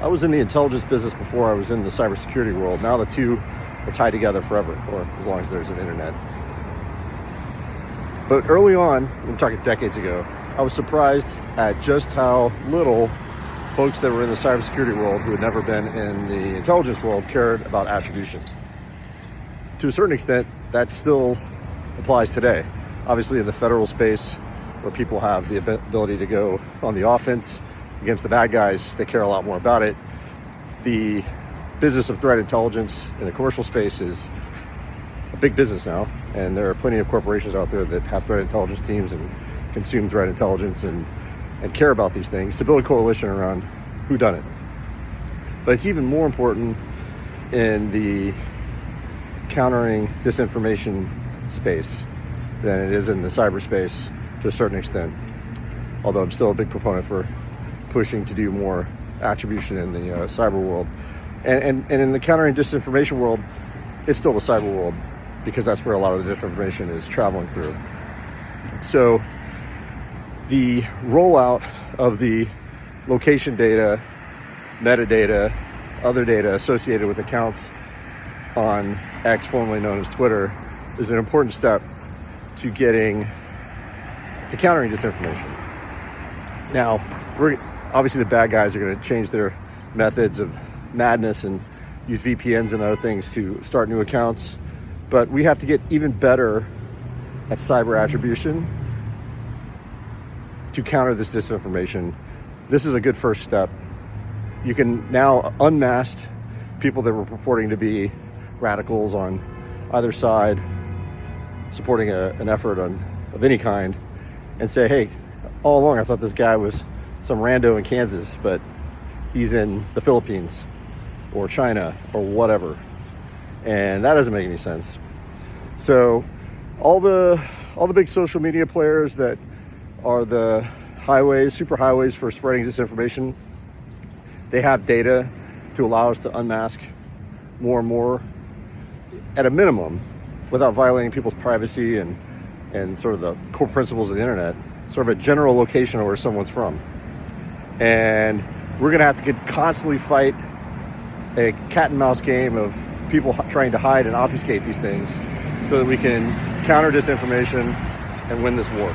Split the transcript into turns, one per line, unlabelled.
I was in the intelligence business before I was in the cybersecurity world. Now the two are tied together forever, or as long as there's an internet. But early on, I'm talking decades ago, I was surprised at just how little folks that were in the cybersecurity world who had never been in the intelligence world cared about attribution. To a certain extent, that still applies today. Obviously in the federal space, where people have the ability to go on the offense against the bad guys, they care a lot more about it. The business of threat intelligence in the commercial space is a big business now, and there are plenty of corporations out there that have threat intelligence teams and consume threat intelligence and care about these things to build a coalition around whodunit. But it's even more important in the countering disinformation space than it is in the cyberspace to a certain extent. Although I'm still a big proponent for pushing to do more attribution in the cyber world. And in the countering disinformation world, it's still the cyber world because that's where a lot of the disinformation is traveling through. So the rollout of the location data, metadata, other data associated with accounts on X, formerly known as Twitter, is an important step to countering disinformation. Now, obviously the bad guys are going to change their methods of madness and use VPNs and other things to start new accounts, but we have to get even better at cyber attribution to counter this disinformation. This is a good first step. You can now unmask people that were purporting to be radicals on either side, supporting an effort of any kind, and say, hey, all along I thought this guy was some rando in Kansas, but he's in the Philippines or China or whatever. And that doesn't make any sense. So all the big social media players that are the super highways for spreading disinformation, they have data to allow us to unmask more and more at a minimum without violating people's privacy and sort of the core principles of the internet, sort of a general location of where someone's from. And we're going to have to constantly fight a cat and mouse game of people trying to hide and obfuscate these things so that we can counter disinformation and win this war.